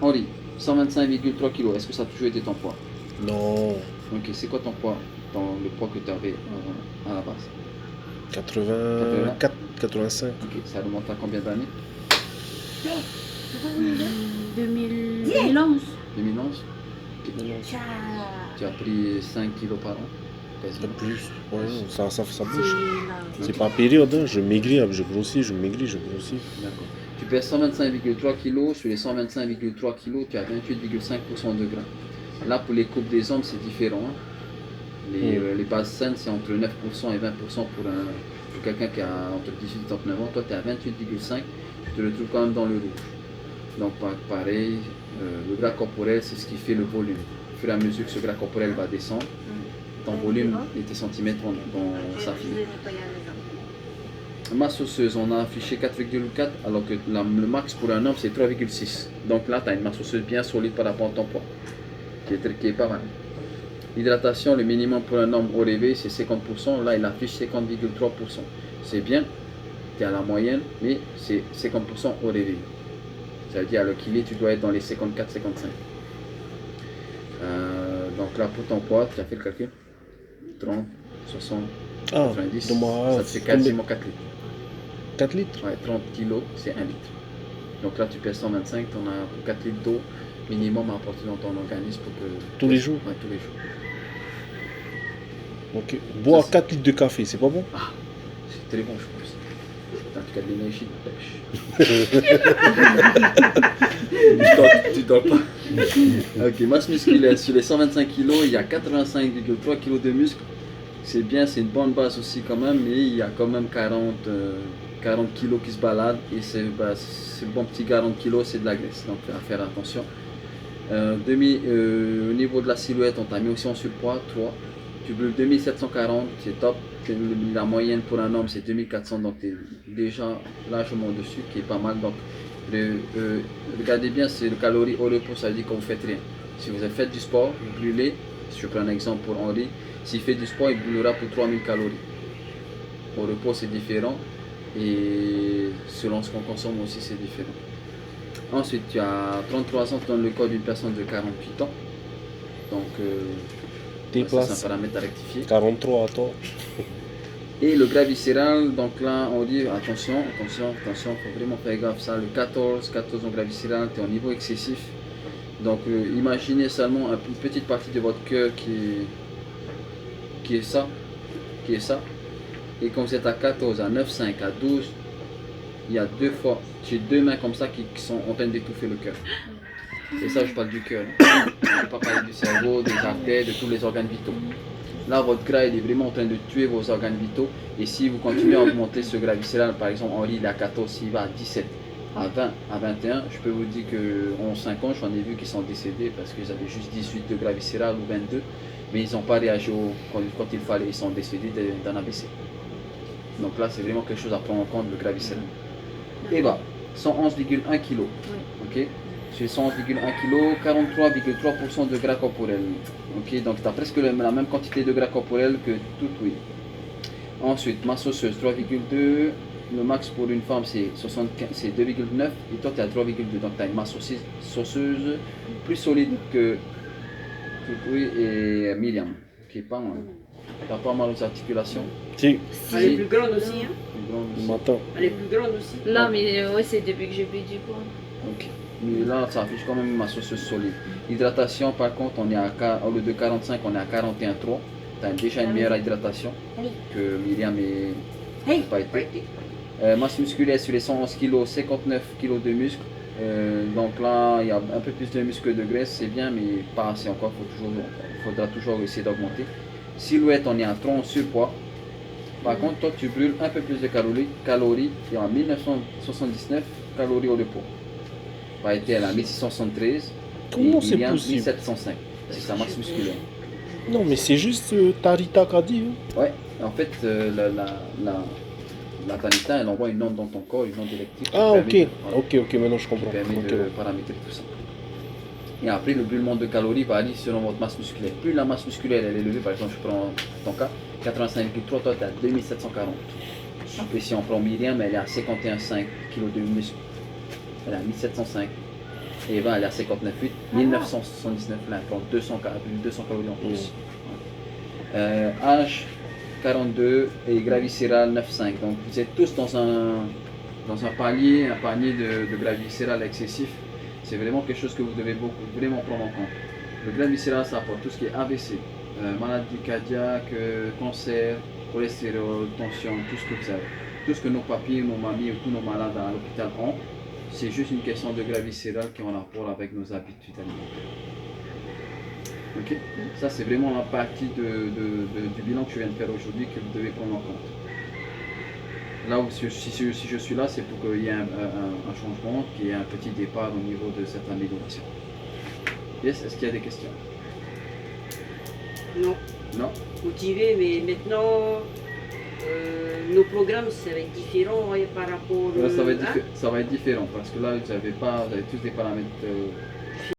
Henri, 125,3 kg, est-ce que ça a toujours été ton poids? Non, Ok, c'est quoi ton poids, le poids que tu avais à la base? 84, 85. Ok, ça remonte à combien d'années? 2011. 2011? Ok. Tu as pris 5 kilos par an, quasiment. Plus, ouais, ça C'est bouge. là. C'est pas en période, hein. Je maigris, je grossis, je maigris, je grossis. D'accord. Tu pèses 125,3 kg, sur les 125,3 kg, tu as 28,5% de gras. Là, pour les coupes des hommes, c'est différent. Hein. Les bases saines, c'est entre 9% et 20% pour quelqu'un qui a entre 18 et 39 ans. Toi, tu es à 28,5, tu te retrouves quand même dans le rouge. Donc, pareil, le gras corporel, c'est ce qui fait le volume. Au fur et à mesure que ce gras corporel va descendre, ton volume et tes centimètres vont s'affiner. Masse osseuse, on a affiché 4,4 alors que le max pour un homme c'est 3,6. Donc là, tu as une masse osseuse bien solide par rapport à ton poids, qui est pas mal. Hydratation, le minimum pour un homme au réveil c'est 50%. Là, il affiche 50,3%. C'est bien, tu es à la moyenne, mais c'est 50% au réveil. Ça veut dire à l'équilibre, tu dois être dans les 54-55. Donc là, pour ton poids, tu as fait le calcul 30, 60, 90, ça te fait quasiment 4 litres. 4 litres? Ouais, 30 kilos, c'est 1 litre. Donc là, tu pèses 125, tu en as pour 4 litres d'eau minimum à apporter dans ton organisme pour que... Tous les jours? Ouais, tous les jours. Ok. Boire 4 litres de café, c'est pas bon? Ah, c'est très bon, je pense. En tout cas, de l'énergie de pêche. Tu dors pas. Ok, masse musculaire. Sur les 125 kilos, il y a 85,3 kilos de muscles. C'est bien, c'est une bonne base aussi quand même, mais il y a quand même 40 kilos qui se baladent et c'est bon petit 40 kilos, c'est de la graisse, donc à faire attention. Au niveau de la silhouette, on t'a mis aussi en surpoids, 3. Tu brûles 2740, c'est top. La moyenne pour un homme c'est 2400, donc tu es déjà largement au-dessus, qui est pas mal. Donc regardez bien, c'est le calorie au repos, ça veut dire que vous ne faites rien. Si vous faites du sport, vous brûlez, si je prends un exemple pour Henri, s'il fait du sport, il brûlera pour 3000 calories. Au repos, c'est différent. Et selon ce qu'on consomme aussi, c'est différent. Ensuite, tu as 33 ans dans le corps d'une personne de 48 ans. Donc, c'est un paramètre à rectifier. 43 à toi. Et le gras viscéral, donc là, on dit attention, il faut vraiment faire gaffe. Ça, le 14 en gras viscéral, tu es au niveau excessif. Donc, imaginez seulement une petite partie de votre cœur qui est ça. Et quand vous êtes à 14, à 9, 5, à 12, il y a j'ai deux mains comme ça qui sont en train d'étouffer le cœur. Et ça, je parle du cœur. Je ne vais pas parler du cerveau, des artères, de tous les organes vitaux. Là, votre gras il est vraiment en train de tuer vos organes vitaux. Et si vous continuez à augmenter ce gras viscéral, par exemple, Henri il est à 14, s'il va à 17, à 20, à 21, je peux vous dire qu'en 5 ans, j'en ai vu qui sont décédés parce qu'ils avaient juste 18 de gras viscéral ou 22. Mais ils n'ont pas réagi quand il fallait, ils sont décédés d'un AVC. Donc là, c'est vraiment quelque chose à prendre en compte, le gras viscéral. Et bah, 111,1 kg. Ok, sur 111,1 kg, 43,3% de gras corporel. Ok, donc tu as presque la même quantité de gras corporel que tout, oui. Ensuite, masse osseuse, 3,2. Le max pour une femme, c'est 2,9. Et toi, tu es à 3,2. Donc, tu as une masse osseuse plus solide que Toutoui et Myriam, qui est pas mal. T'as pas mal aux articulations? Si. Elle est plus grande aussi, hein? Plus grande aussi. M'attends. Elle est plus grande aussi. Non, mais ouais, c'est depuis que j'ai pris du poids. Ok. Mais là, ça affiche quand même une masse osseuse solide. Hydratation, par contre, on est au lieu de 45, on est à 41,3. Tu as déjà une meilleure hydratation que Myriam et pas été. Masse musculaire sur les 111 kg, 59 kg de muscle. Donc là, il y a un peu plus de muscle que de graisse, c'est bien, mais pas assez encore. Il faudra toujours essayer d'augmenter. Silhouette, on est à 3 en surpoids. Par contre, toi, tu brûles un peu plus de calories et en 1979 calories au repos. Pas été à 1673. Comment c'est Myriam, possible? 1705. C'est sa masse musculaire. Non, mais c'est juste Tarita qui a dit. Ouais, en fait, la Tanita, elle envoie une onde dans ton corps, une onde électrique. Ah, ok. Voilà, Ok, maintenant je qui comprends. permet Ok. de paramétrer tout ça. Et après, le brûlement de calories varie selon votre masse musculaire. Plus la masse musculaire elle est élevée, par exemple, je prends ton cas, 85,3, toi tu es à 2740. Et si on prend Myriam, elle est à 51,5 kg de muscle. Elle est à 1705. Et ben, elle est à 59,8, 1979 l'implant, 200 calories en plus. Âge 42 et gravicéral 9,5. Donc vous êtes tous dans un panier de gravicéral excessif. C'est vraiment quelque chose que vous devez vraiment prendre en compte. Le gravicéral, ça apporte tout ce qui est AVC, maladie cardiaque, cancer, cholestérol, tension, tout ce que vous avez. Tout ce que nos papis, nos mamies ou tous nos malades à l'hôpital ont, c'est juste une question de gravicéral qui est en rapport avec nos habitudes alimentaires. Ok. Ça, c'est vraiment la partie du bilan que je viens de faire aujourd'hui que vous devez prendre en compte. Là où si je suis là, c'est pour qu'il y ait un changement, qu'il y ait un petit départ au niveau de cette amélioration. Yes, est-ce qu'il y a des questions? Non. Non? Motivé, mais maintenant, nos programmes, ça va être différent par rapport Ça va être, hein? ça va être différent parce que là, vous avez tous des paramètres